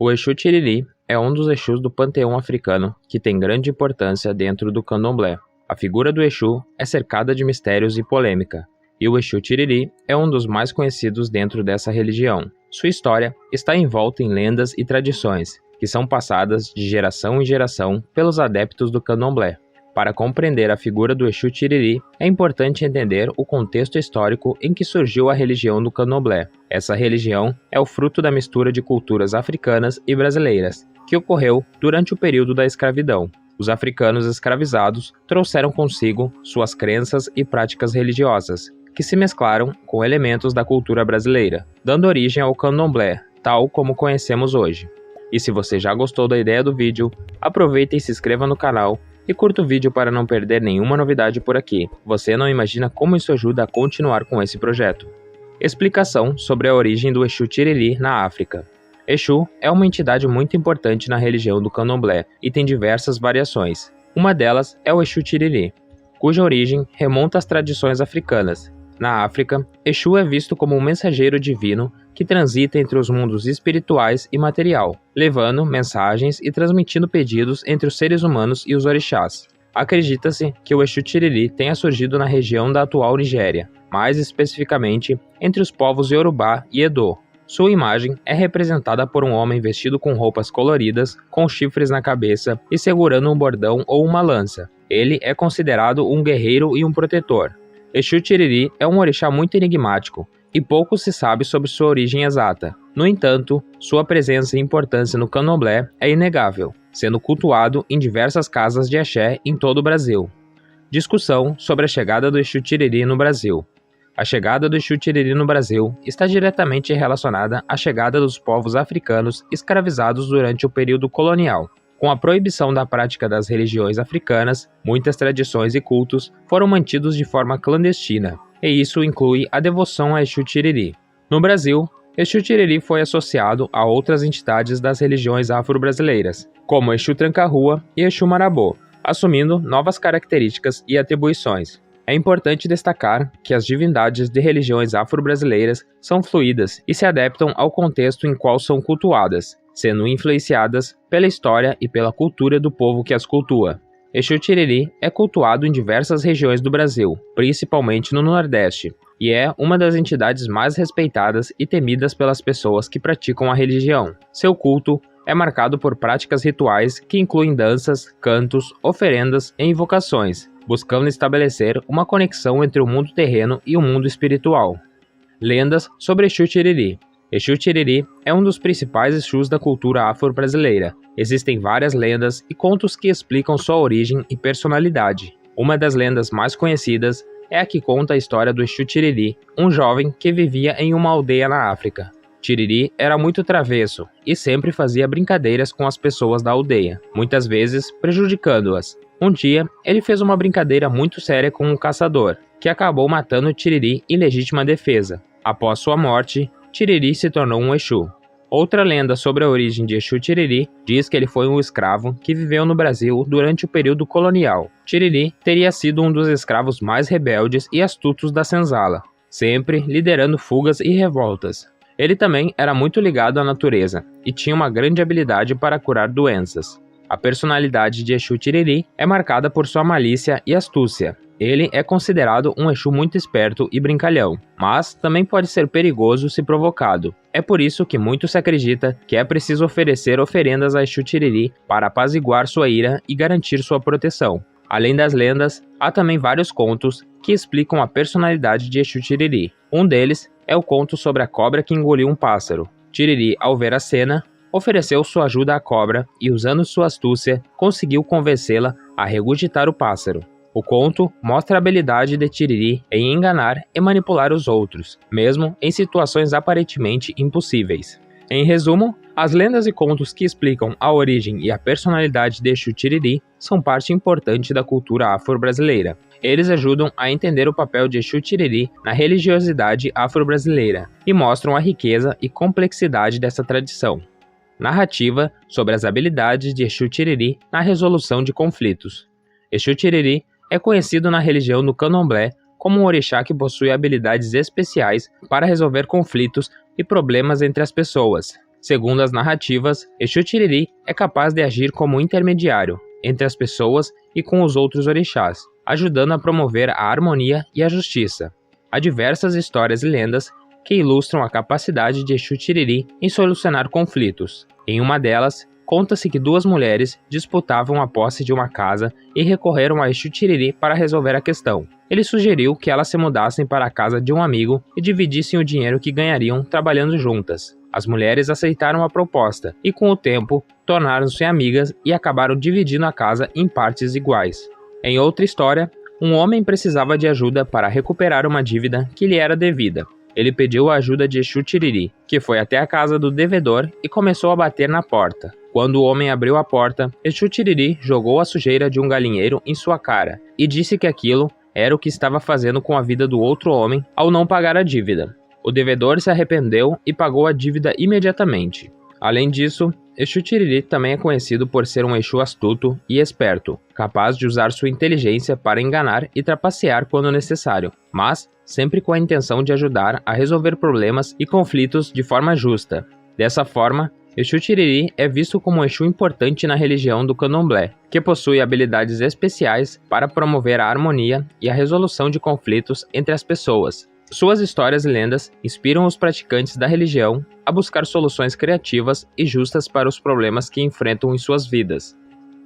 O Exu Tiriri é um dos Exus do panteão africano que tem grande importância dentro do candomblé. A figura do Exu é cercada de mistérios e polêmica, e o Exu Tiriri é um dos mais conhecidos dentro dessa religião. Sua história está envolta em lendas e tradições, que são passadas de geração em geração pelos adeptos do candomblé. Para compreender a figura do Exu Tiriri, é importante entender o contexto histórico em que surgiu a religião do candomblé. Essa religião é o fruto da mistura de culturas africanas e brasileiras, que ocorreu durante o período da escravidão. Os africanos escravizados trouxeram consigo suas crenças e práticas religiosas, que se mesclaram com elementos da cultura brasileira, dando origem ao candomblé, tal como conhecemos hoje. E se você já gostou da ideia do vídeo, aproveita e se inscreva no canal e curta o vídeo para não perder nenhuma novidade por aqui. Você não imagina como isso ajuda a continuar com esse projeto. Explicação sobre a origem do Exu Tiriri na África. Exu é uma entidade muito importante na religião do candomblé e tem diversas variações. Uma delas é o Exu Tiriri, cuja origem remonta às tradições africanas. Na África, Exu é visto como um mensageiro divino que transita entre os mundos espirituais e material, levando mensagens e transmitindo pedidos entre os seres humanos e os orixás. Acredita-se que o Exu Tiriri tenha surgido na região da atual Nigéria, mais especificamente entre os povos Yorubá e Edo. Sua imagem é representada por um homem vestido com roupas coloridas, com chifres na cabeça e segurando um bordão ou uma lança. Ele é considerado um guerreiro e um protetor. Exu Tiriri é um orixá muito enigmático, e pouco se sabe sobre sua origem exata. No entanto, sua presença e importância no candomblé é inegável, sendo cultuado em diversas casas de axé em todo o Brasil. Discussão sobre a chegada do Exu Tiriri no Brasil. A chegada do Exu Tiriri no Brasil está diretamente relacionada à chegada dos povos africanos escravizados durante o período colonial. Com a proibição da prática das religiões africanas, muitas tradições e cultos foram mantidos de forma clandestina, e isso inclui a devoção a Exu Tiriri. No Brasil, Exu Tiriri foi associado a outras entidades das religiões afro-brasileiras, como Exu Tranca-Rua e Exu Marabô, assumindo novas características e atribuições. É importante destacar que as divindades de religiões afro-brasileiras são fluídas e se adaptam ao contexto em qual são cultuadas, sendo influenciadas pela história e pela cultura do povo que as cultua. Exu Tiriri é cultuado em diversas regiões do Brasil, principalmente no Nordeste, e é uma das entidades mais respeitadas e temidas pelas pessoas que praticam a religião. Seu culto é marcado por práticas rituais que incluem danças, cantos, oferendas e invocações, buscando estabelecer uma conexão entre o mundo terreno e o mundo espiritual. Lendas sobre Exu Tiriri. Exu Tiriri é um dos principais Exus da cultura afro-brasileira. Existem várias lendas e contos que explicam sua origem e personalidade. Uma das lendas mais conhecidas é a que conta a história do Exu Tiriri, um jovem que vivia em uma aldeia na África. Tiriri era muito travesso e sempre fazia brincadeiras com as pessoas da aldeia, muitas vezes prejudicando-as. Um dia, ele fez uma brincadeira muito séria com um caçador, que acabou matando Tiriri em legítima defesa. Após sua morte, Tiriri se tornou um Exu. Outra lenda sobre a origem de Exu Tiriri diz que ele foi um escravo que viveu no Brasil durante o período colonial. Tiriri teria sido um dos escravos mais rebeldes e astutos da senzala, sempre liderando fugas e revoltas. Ele também era muito ligado à natureza e tinha uma grande habilidade para curar doenças. A personalidade de Exu Tiriri é marcada por sua malícia e astúcia. Ele é considerado um Exu muito esperto e brincalhão, mas também pode ser perigoso se provocado. É por isso que muito se acredita que é preciso oferecer oferendas a Exu Tiriri para apaziguar sua ira e garantir sua proteção. Além das lendas, há também vários contos que explicam a personalidade de Exu Tiriri. Um deles é o conto sobre a cobra que engoliu um pássaro. Tiriri, ao ver a cena, ofereceu sua ajuda à cobra e, usando sua astúcia, conseguiu convencê-la a regurgitar o pássaro. O conto mostra a habilidade de Tiriri em enganar e manipular os outros, mesmo em situações aparentemente impossíveis. Em resumo, as lendas e contos que explicam a origem e a personalidade de Exu Tiriri são parte importante da cultura afro-brasileira. Eles ajudam a entender o papel de Exu Tiriri na religiosidade afro-brasileira e mostram a riqueza e complexidade dessa tradição. Narrativa sobre as habilidades de Exu Tiriri na resolução de conflitos. Exu Tiriri é conhecido na religião do candomblé como um orixá que possui habilidades especiais para resolver conflitos e problemas entre as pessoas. Segundo as narrativas, Exu Tiriri é capaz de agir como intermediário entre as pessoas e com os outros orixás, ajudando a promover a harmonia e a justiça. Há diversas histórias e lendas que ilustram a capacidade de Exu Tiriri em solucionar conflitos. Em uma delas, conta-se que duas mulheres disputavam a posse de uma casa e recorreram a Exu Tiriri para resolver a questão. Ele sugeriu que elas se mudassem para a casa de um amigo e dividissem o dinheiro que ganhariam trabalhando juntas. As mulheres aceitaram a proposta e, com o tempo, tornaram-se amigas e acabaram dividindo a casa em partes iguais. Em outra história, um homem precisava de ajuda para recuperar uma dívida que lhe era devida. Ele pediu a ajuda de Exu Tiriri, que foi até a casa do devedor e começou a bater na porta. Quando o homem abriu a porta, Exu Tiriri jogou a sujeira de um galinheiro em sua cara e disse que aquilo era o que estava fazendo com a vida do outro homem ao não pagar a dívida. O devedor se arrependeu e pagou a dívida imediatamente. Além disso, Exu Tiriri também é conhecido por ser um Exu astuto e esperto, capaz de usar sua inteligência para enganar e trapacear quando necessário, mas sempre com a intenção de ajudar a resolver problemas e conflitos de forma justa. Dessa forma, Exu Tiriri é visto como um Exu importante na religião do Candomblé, que possui habilidades especiais para promover a harmonia e a resolução de conflitos entre as pessoas. Suas histórias e lendas inspiram os praticantes da religião a buscar soluções criativas e justas para os problemas que enfrentam em suas vidas.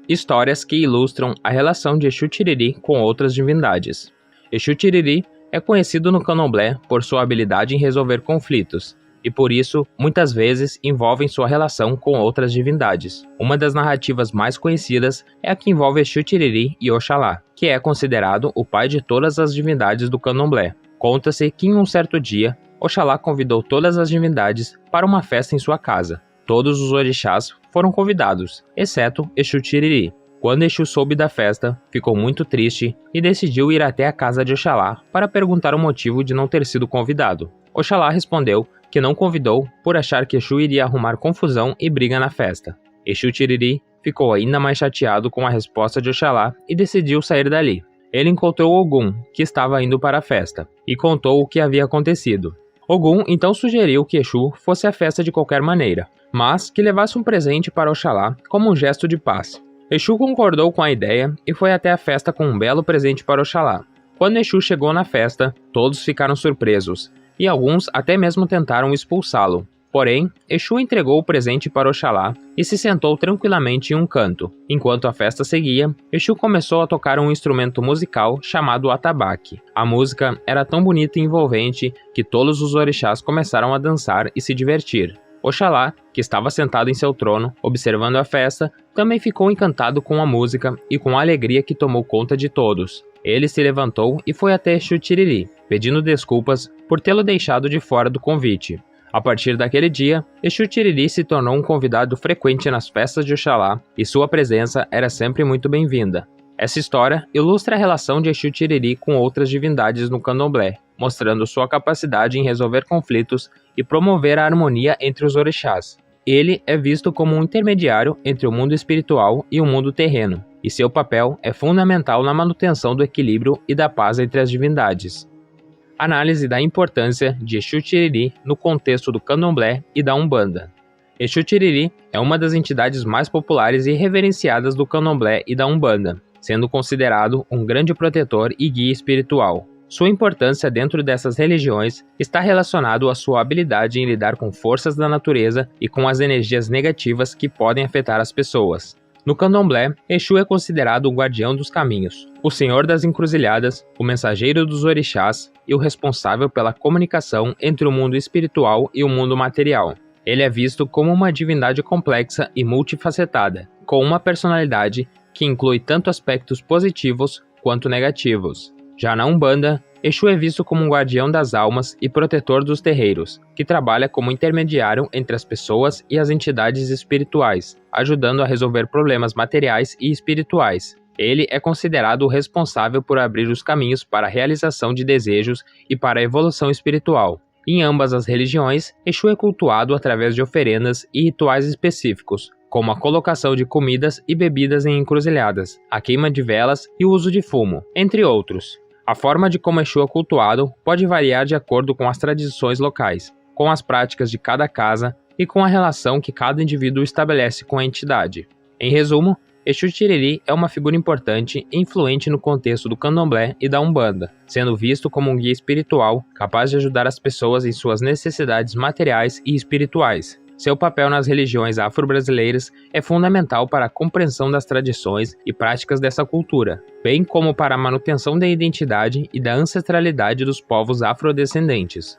Histórias que ilustram a relação de Exu Tiriri com outras divindades. Exu Tiriri é conhecido no Candomblé por sua habilidade em resolver conflitos, e por isso, muitas vezes, envolvem sua relação com outras divindades. Uma das narrativas mais conhecidas é a que envolve Exu Tiriri e Oxalá, que é considerado o pai de todas as divindades do Candomblé. Conta-se que em um certo dia, Oxalá convidou todas as divindades para uma festa em sua casa. Todos os orixás foram convidados, exceto Exu Tiriri. Quando Exu soube da festa, ficou muito triste e decidiu ir até a casa de Oxalá para perguntar o motivo de não ter sido convidado. Oxalá respondeu que não convidou por achar que Exu iria arrumar confusão e briga na festa. Exu Tiriri ficou ainda mais chateado com a resposta de Oxalá e decidiu sair dali. Ele encontrou Ogum, que estava indo para a festa, e contou o que havia acontecido. Ogum então sugeriu que Exu fosse à festa de qualquer maneira, mas que levasse um presente para Oxalá como um gesto de paz. Exu concordou com a ideia e foi até a festa com um belo presente para Oxalá. Quando Exu chegou na festa, todos ficaram surpresos, e alguns até mesmo tentaram expulsá-lo. Porém, Exu entregou o presente para Oxalá e se sentou tranquilamente em um canto. Enquanto a festa seguia, Exu começou a tocar um instrumento musical chamado atabaque. A música era tão bonita e envolvente que todos os orixás começaram a dançar e se divertir. Oxalá, que estava sentado em seu trono, observando a festa, também ficou encantado com a música e com a alegria que tomou conta de todos. Ele se levantou e foi até Exu Tiriri, pedindo desculpas por tê-lo deixado de fora do convite. A partir daquele dia, Exu Tiriri se tornou um convidado frequente nas festas de Oxalá e sua presença era sempre muito bem-vinda. Essa história ilustra a relação de Exu Tiriri com outras divindades no Candomblé, mostrando sua capacidade em resolver conflitos e promover a harmonia entre os orixás. Ele é visto como um intermediário entre o mundo espiritual e o mundo terreno, e seu papel é fundamental na manutenção do equilíbrio e da paz entre as divindades. Análise da importância de Exu Tiriri no contexto do Candomblé e da Umbanda. Exu Tiriri é uma das entidades mais populares e reverenciadas do Candomblé e da Umbanda, sendo considerado um grande protetor e guia espiritual. Sua importância dentro dessas religiões está relacionado à sua habilidade em lidar com forças da natureza e com as energias negativas que podem afetar as pessoas. No Candomblé, Exu é considerado o guardião dos caminhos, o senhor das encruzilhadas, o mensageiro dos orixás e o responsável pela comunicação entre o mundo espiritual e o mundo material. Ele é visto como uma divindade complexa e multifacetada, com uma personalidade que inclui tanto aspectos positivos quanto negativos. Já na Umbanda, Exu é visto como um guardião das almas e protetor dos terreiros, que trabalha como intermediário entre as pessoas e as entidades espirituais, ajudando a resolver problemas materiais e espirituais. Ele é considerado o responsável por abrir os caminhos para a realização de desejos e para a evolução espiritual. Em ambas as religiões, Exu é cultuado através de oferendas e rituais específicos, como a colocação de comidas e bebidas em encruzilhadas, a queima de velas e o uso de fumo, entre outros. A forma de como Exu é cultuado pode variar de acordo com as tradições locais. Com as práticas de cada casa, e com a relação que cada indivíduo estabelece com a entidade. Em resumo, Exu Tiriri é uma figura importante e influente no contexto do Candomblé e da Umbanda, sendo visto como um guia espiritual capaz de ajudar as pessoas em suas necessidades materiais e espirituais. Seu papel nas religiões afro-brasileiras é fundamental para a compreensão das tradições e práticas dessa cultura, bem como para a manutenção da identidade e da ancestralidade dos povos afrodescendentes.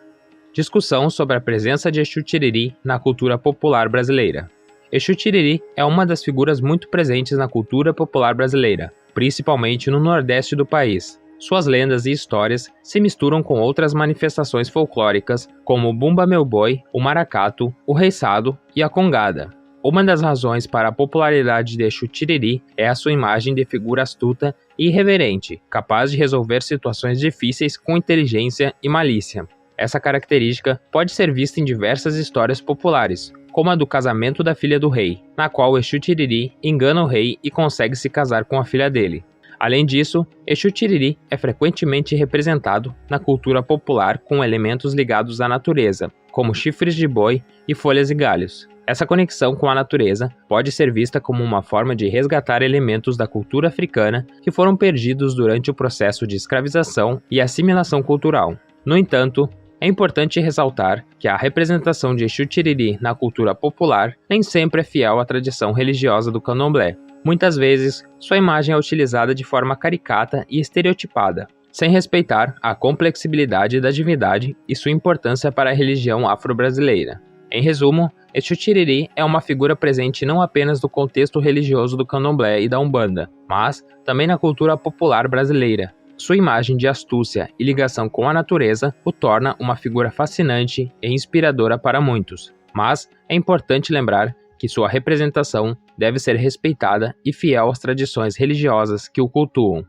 Discussão sobre a presença de Exu Tiriri na cultura popular brasileira. Exu Tiriri é uma das figuras muito presentes na cultura popular brasileira, principalmente no nordeste do país. Suas lendas e histórias se misturam com outras manifestações folclóricas, como o Bumba Meu Boi, o Maracatu, o Reiçado e a Congada. Uma das razões para a popularidade de Exu Tiriri é a sua imagem de figura astuta e irreverente, capaz de resolver situações difíceis com inteligência e malícia. Essa característica pode ser vista em diversas histórias populares, como a do casamento da filha do rei, na qual o Exu Tiriri engana o rei e consegue se casar com a filha dele. Além disso, Exu Tiriri é frequentemente representado na cultura popular com elementos ligados à natureza, como chifres de boi e folhas e galhos. Essa conexão com a natureza pode ser vista como uma forma de resgatar elementos da cultura africana que foram perdidos durante o processo de escravização e assimilação cultural. No entanto, é importante ressaltar que a representação de Exu Tiriri na cultura popular nem sempre é fiel à tradição religiosa do Candomblé. Muitas vezes, sua imagem é utilizada de forma caricata e estereotipada, sem respeitar a complexibilidade da divindade e sua importância para a religião afro-brasileira. Em resumo, Exu Tiriri é uma figura presente não apenas no contexto religioso do Candomblé e da Umbanda, mas também na cultura popular brasileira. Sua imagem de astúcia e ligação com a natureza o torna uma figura fascinante e inspiradora para muitos, mas é importante lembrar que sua representação deve ser respeitada e fiel às tradições religiosas que o cultuam.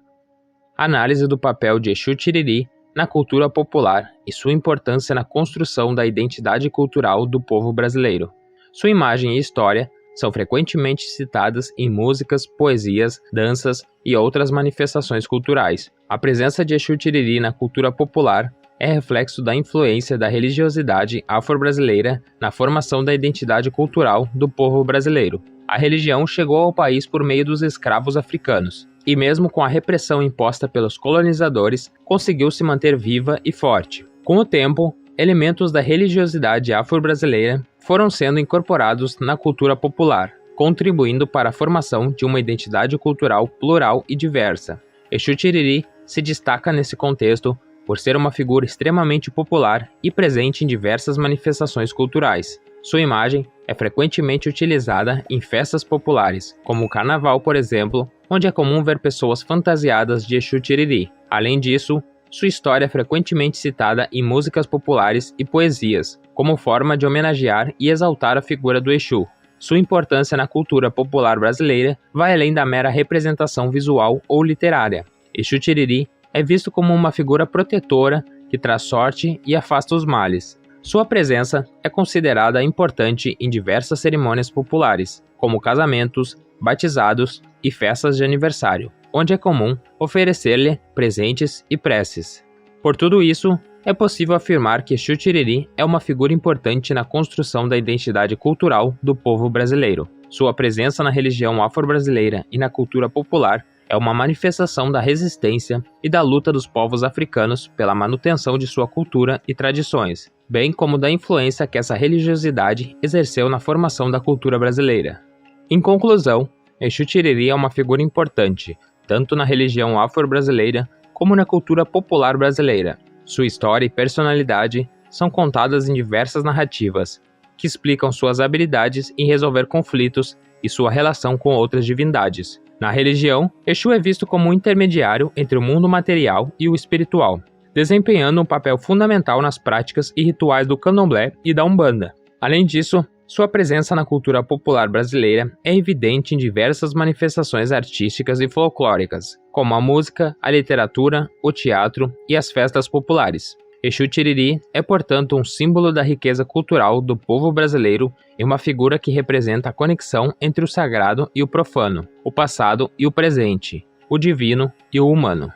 Análise do papel de Exu Tiriri na cultura popular e sua importância na construção da identidade cultural do povo brasileiro. Sua imagem e história são frequentemente citadas em músicas, poesias, danças e outras manifestações culturais. A presença de Exu Tiriri na cultura popular é reflexo da influência da religiosidade afro-brasileira na formação da identidade cultural do povo brasileiro. A religião chegou ao país por meio dos escravos africanos, e mesmo com a repressão imposta pelos colonizadores, conseguiu se manter viva e forte. Com o tempo, elementos da religiosidade afro-brasileira foram sendo incorporados na cultura popular, contribuindo para a formação de uma identidade cultural plural e diversa. Exu Tiriri se destaca nesse contexto por ser uma figura extremamente popular e presente em diversas manifestações culturais. Sua imagem é frequentemente utilizada em festas populares, como o Carnaval, por exemplo, onde é comum ver pessoas fantasiadas de Exu Tiriri. Além disso, sua história é frequentemente citada em músicas populares e poesias, como forma de homenagear e exaltar a figura do Exu. Sua importância na cultura popular brasileira vai além da mera representação visual ou literária. Exu Tiriri é visto como uma figura protetora que traz sorte e afasta os males. Sua presença é considerada importante em diversas cerimônias populares, como casamentos, batizados e festas de aniversário, onde é comum oferecer-lhe presentes e preces. Por tudo isso, é possível afirmar que Exu Tiriri é uma figura importante na construção da identidade cultural do povo brasileiro. Sua presença na religião afro-brasileira e na cultura popular é uma manifestação da resistência e da luta dos povos africanos pela manutenção de sua cultura e tradições, bem como da influência que essa religiosidade exerceu na formação da cultura brasileira. Em conclusão, Exu Tiriri é uma figura importante, tanto na religião afro-brasileira como na cultura popular brasileira. Sua história e personalidade são contadas em diversas narrativas, que explicam suas habilidades em resolver conflitos e sua relação com outras divindades. Na religião, Exu é visto como um intermediário entre o mundo material e o espiritual, desempenhando um papel fundamental nas práticas e rituais do Candomblé e da Umbanda. Além disso, sua presença na cultura popular brasileira é evidente em diversas manifestações artísticas e folclóricas, como a música, a literatura, o teatro e as festas populares. Exu Tiriri é, portanto, um símbolo da riqueza cultural do povo brasileiro e uma figura que representa a conexão entre o sagrado e o profano, o passado e o presente, o divino e o humano.